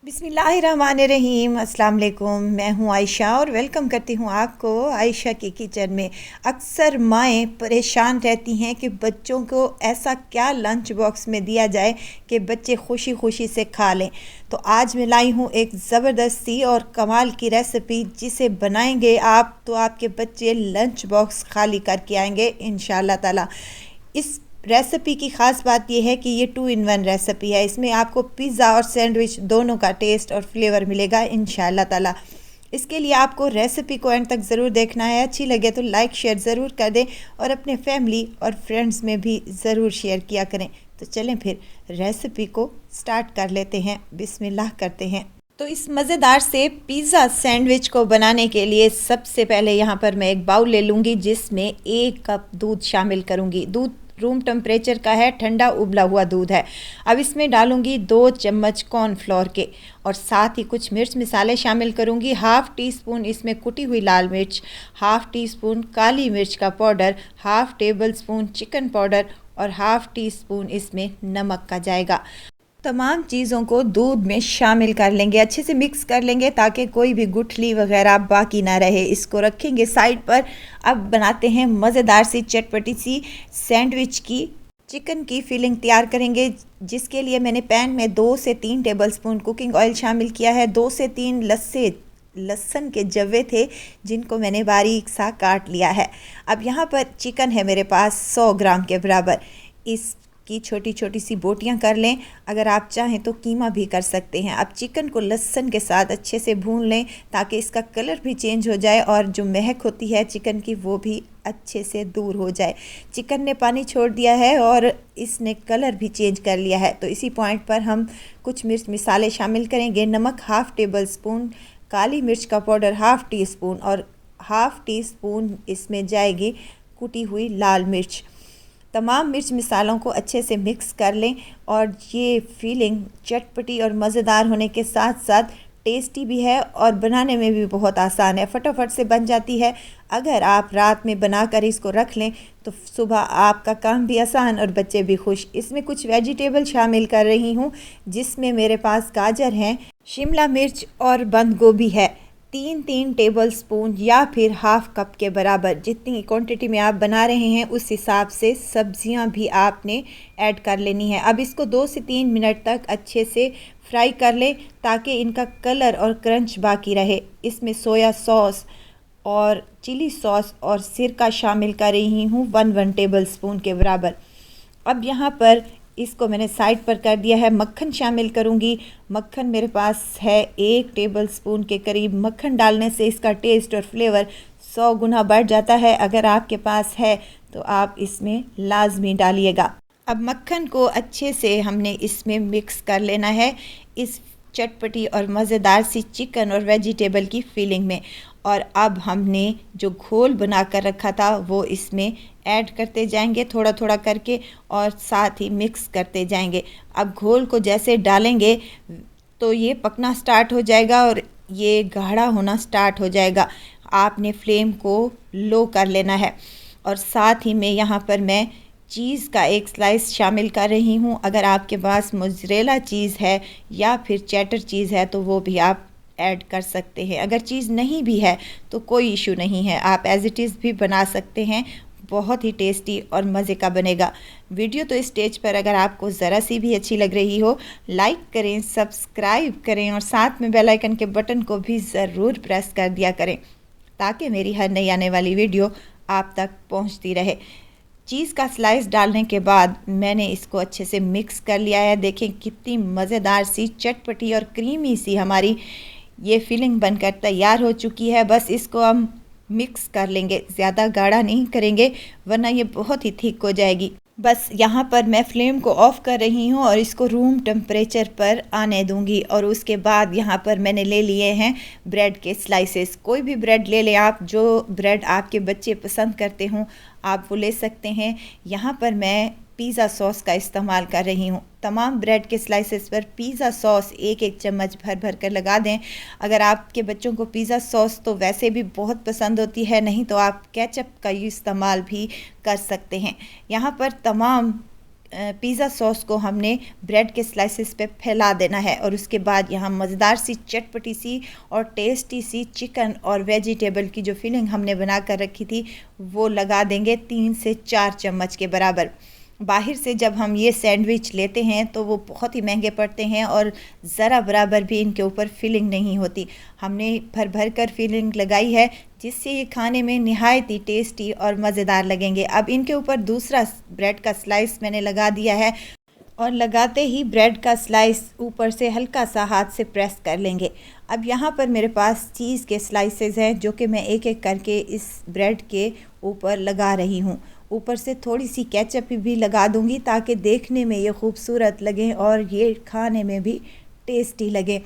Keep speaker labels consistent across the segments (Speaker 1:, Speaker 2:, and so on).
Speaker 1: बिस्मिल्लाहिर्रहमानिर्रहीम। अस्सलाम वालेकुम। मैं हूं आयशा और वेलकम करती हूं आपको आयशा की किचन में। अक्सर माएँ परेशान रहती हैं कि बच्चों को ऐसा क्या लंच बॉक्स में दिया जाए कि बच्चे खुशी खुशी से खा लें। तो आज मैं लाई हूं एक ज़बरदस्त सी और कमाल की रेसिपी, जिसे बनाएंगे आप तो आपके बच्चे लंच बॉक्स खाली करके आएंगे इंशाल्लाह ताला। इस रेसिपी की ख़ास बात यह है कि ये 2 in 1 रेसिपी है। इसमें आपको पिज़्ज़ा और सैंडविच दोनों का टेस्ट और फ्लेवर मिलेगा इंशाल्लाह ताला। इसके लिए आपको रेसिपी को एंड तक ज़रूर देखना है। अच्छी लगे तो लाइक शेयर ज़रूर कर दें और अपने फैमिली और फ्रेंड्स में भी ज़रूर शेयर किया करें। तो चलें फिर रेसिपी को स्टार्ट कर लेते हैं। बिस्मिल्लाह करते हैं। तो इस मज़ेदार से पिज़्ज़ा सैंडविच को बनाने के लिए सबसे पहले यहाँ पर मैं एक बाउल ले लूँगी, जिसमें 1 कप दूध शामिल करूँगी। दूध रूम टेम्परेचर का है, ठंडा उबला हुआ दूध है। अब इसमें डालूँगी 2 चम्मच कॉर्नफ्लोर के और साथ ही कुछ मिर्च मसाले शामिल करूँगी। हाफ़ टी स्पून इसमें कुटी हुई लाल मिर्च, हाफ़ टी स्पून काली मिर्च का powder, half table spoon chicken powder और हाफ़ टी स्पून इसमें नमक का जाएगा। तमाम चीज़ों को दूध में शामिल कर लेंगे, अच्छे से मिक्स कर लेंगे ताकि कोई भी गुठली वगैरह बाकी ना रहे। इसको रखेंगे साइड पर। अब बनाते हैं मज़ेदार सी चटपटी सी सैंडविच की चिकन की फिलिंग तैयार करेंगे, जिसके लिए मैंने पैन में 2 से 3 टेबलस्पून कुकिंग ऑयल शामिल किया है। 2 से 3 लहसुन के जवे थे, जिनको मैंने बारीक सा काट लिया है। अब यहाँ पर चिकन है मेरे पास 100 ग्राम के बराबर। इसकी छोटी छोटी सी बोटियां कर लें। अगर आप चाहें तो कीमा भी कर सकते हैं। अब चिकन को लहसुन के साथ अच्छे से भून लें ताकि इसका कलर भी चेंज हो जाए और जो महक होती है चिकन की वो भी अच्छे से दूर हो जाए। चिकन ने पानी छोड़ दिया है और इसने कलर भी चेंज कर लिया है। तो इसी पॉइंट पर हम कुछ मिर्च मसाले शामिल करेंगे। नमक हाफ़ टेबल स्पून, काली मिर्च का पाउडर हाफ़ टी स्पून और हाफ़ टी स्पून इसमें जाएगी कुटी हुई लाल मिर्च। तमाम मिर्च मसालों को अच्छे से मिक्स कर लें और ये फीलिंग चटपटी और मज़ेदार होने के साथ साथ टेस्टी भी है और बनाने में भी बहुत आसान है, फटाफट से बन जाती है। अगर आप रात में बनाकर इसको रख लें तो सुबह आपका काम भी आसान और बच्चे भी खुश। इसमें कुछ वेजिटेबल शामिल कर रही हूँ, जिसमें मेरे पास गाजर हैं, शिमला मिर्च और बंद गोभी है। 3 टेबल स्पून या फिर हाफ़ कप के बराबर, जितनी क्वांटिटी में आप बना रहे हैं उस हिसाब से सब्जियां भी आपने ऐड कर लेनी है। अब इसको 2 से 3 मिनट तक अच्छे से फ्राई कर लें ताकि इनका कलर और क्रंच बाकी रहे। इसमें सोया सॉस और चिली सॉस और सिरका शामिल कर रही हूँ 1 टेबल स्पून के बराबर। अब यहाँ पर इसको मैंने साइड पर कर दिया है। मक्खन शामिल करूँगी। मक्खन मेरे पास है 1 टेबल स्पून के करीब। मक्खन डालने से इसका टेस्ट और फ्लेवर 100 गुना बढ़ जाता है। अगर आपके पास है तो आप इसमें लाजमी डालिएगा। अब मक्खन को अच्छे से हमने इसमें मिक्स कर लेना है इस चटपटी और मज़ेदार सी चिकन और वेजिटेबल की फीलिंग में। और अब हमने जो घोल बना कर रखा था वो इसमें ऐड करते जाएंगे थोड़ा थोड़ा करके और साथ ही मिक्स करते जाएंगे। अब घोल को जैसे डालेंगे तो ये पकना स्टार्ट हो जाएगा और ये गाढ़ा होना स्टार्ट हो जाएगा। आपने फ्लेम को लो कर लेना है। और साथ ही में यहाँ पर मैं चीज़ का 1 स्लाइस शामिल कर रही हूँ। अगर आपके पास मोज़रेला चीज़ है या फिर चेडर चीज़ है तो वो भी आप ऐड कर सकते हैं। अगर चीज़ नहीं भी है तो कोई इशू नहीं है, आप एज़ इट इज़ भी बना सकते हैं। बहुत ही टेस्टी और मज़े का बनेगा। वीडियो तो इस स्टेज पर अगर आपको ज़रा सी भी अच्छी लग रही हो, लाइक करें, सब्सक्राइब करें और साथ में बेल आइकन के बटन को भी ज़रूर प्रेस कर दिया करें ताकि मेरी हर नई आने वाली वीडियो आप तक पहुंचती रहे। चीज़ का स्लाइस डालने के बाद मैंने इसको अच्छे से मिक्स कर लिया है। देखें कितनी मज़ेदार सी चटपटी और क्रीमी सी हमारी ये फिलिंग बनकर तैयार हो चुकी है। बस इसको हम मिक्स कर लेंगे, ज़्यादा गाढ़ा नहीं करेंगे वरना ये बहुत ही थिक हो जाएगी। बस यहाँ पर मैं फ्लेम को ऑफ़ कर रही हूँ और इसको रूम टेम्परेचर पर आने दूँगी। और उसके बाद यहाँ पर मैंने ले लिए हैं ब्रेड के स्लाइसेस। कोई भी ब्रेड ले लें आप, जो ब्रेड आपके बच्चे पसंद करते हों आप वो ले सकते हैं। यहाँ पर मैं पिज़्ज़ा सॉस का इस्तेमाल कर रही हूँ। तमाम ब्रेड के स्लाइसेस पर पिज़्ज़ा सॉस 1 चम्मच भर भर कर लगा दें। अगर आपके बच्चों को पिज़्ज़ा सॉस तो वैसे भी बहुत पसंद होती है, नहीं तो आप केचप का इस्तेमाल भी कर सकते हैं। यहाँ पर तमाम पिज़्ज़ा सॉस को हमने ब्रेड के स्लाइसेस पे फैला देना है और उसके बाद यहाँ मज़ेदार सी चटपटी सी और टेस्टी सी चिकन और वेजिटेबल की जो फिलिंग हमने बना कर रखी थी वो लगा देंगे 3 से 4 चम्मच के बराबर। बाहर से जब हम ये सैंडविच लेते हैं तो वो बहुत ही महंगे पड़ते हैं और ज़रा बराबर भी इनके ऊपर फिलिंग नहीं होती। हमने भर भर कर फिलिंग लगाई है जिससे ये खाने में निहायत ही टेस्टी और मज़ेदार लगेंगे। अब इनके ऊपर दूसरा ब्रेड का स्लाइस मैंने लगा दिया है और लगाते ही ब्रेड का स्लाइस ऊपर से हल्का सा हाथ से प्रेस कर लेंगे। अब यहाँ पर मेरे पास चीज़ के स्लाइसेस हैं जो कि मैं एक एक करके इस ब्रेड के ऊपर लगा रही हूँ। ऊपर से थोड़ी सी केचप भी लगा दूँगी ताकि देखने में ये खूबसूरत लगे और ये खाने में भी टेस्टी लगे।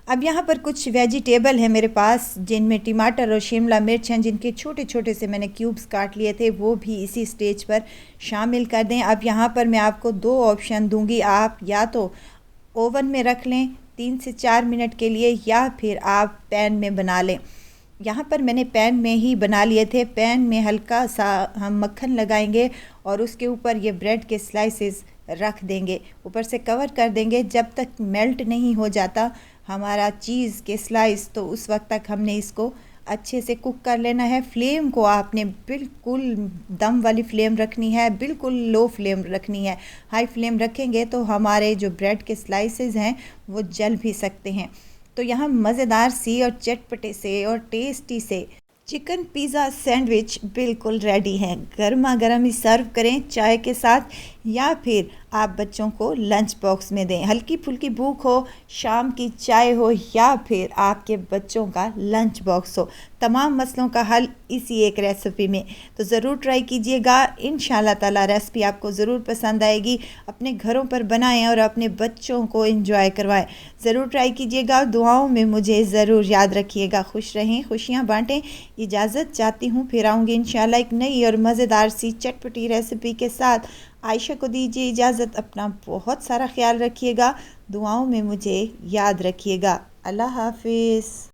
Speaker 1: अब यहाँ पर कुछ वेजिटेबल है मेरे पास जिनमें टमाटर और शिमला मिर्च हैं, जिनके छोटे छोटे से मैंने क्यूब्स काट लिए थे, वो भी इसी स्टेज पर शामिल कर दें। अब यहाँ पर मैं आपको 2 ऑप्शन दूंगी, आप या तो ओवन में रख लें 3 से 4 मिनट के लिए या फिर आप पैन में बना लें। यहाँ पर मैंने पैन में ही बना लिए थे। पैन में हल्का सा हम मक्खन लगाएंगे और उसके ऊपर ये ब्रेड के स्लाइसेस रख देंगे, ऊपर से कवर कर देंगे जब तक मेल्ट नहीं हो जाता हमारा चीज़ के स्लाइस, तो उस वक्त तक हमने इसको अच्छे से कुक कर लेना है। फ्लेम को आपने बिल्कुल दम वाली फ्लेम रखनी है, बिल्कुल लो फ्लेम रखनी है। हाई फ्लेम रखेंगे तो हमारे जो ब्रेड के स्लाइसेस हैं वो जल भी सकते हैं। तो यहाँ मज़ेदार सी और चटपटे से और टेस्टी से चिकन पिज़्ज़ा सैंडविच बिल्कुल रेडी है। गर्मा गर्म ही सर्व करें चाय के साथ या फिर आप बच्चों को लंच बॉक्स में दें। हल्की फुल्की भूख हो, शाम की चाय हो या फिर आपके बच्चों का लंच बॉक्स हो, तमाम मसलों का हल इसी एक रेसिपी में। तो ज़रूर ट्राई कीजिएगा, इंशाल्लाह ताला रेसिपी आपको ज़रूर पसंद आएगी। अपने घरों पर बनाएं और अपने बच्चों को एंजॉय करवाएं। ज़रूर ट्राई कीजिएगा, दुआओं में मुझे ज़रूर याद रखिएगा। खुश रहें, खुशियाँ बांटें। इजाज़त चाहती हूँ, फिर आऊँगी इंशाल्लाह एक नई और मज़ेदार सी चटपटी रेसिपी के साथ। आयशा को दीजिए इजाज़त। अपना बहुत सारा ख्याल रखिएगा, दुआओं में मुझे याद रखिएगा। अल्लाह हाफिज़।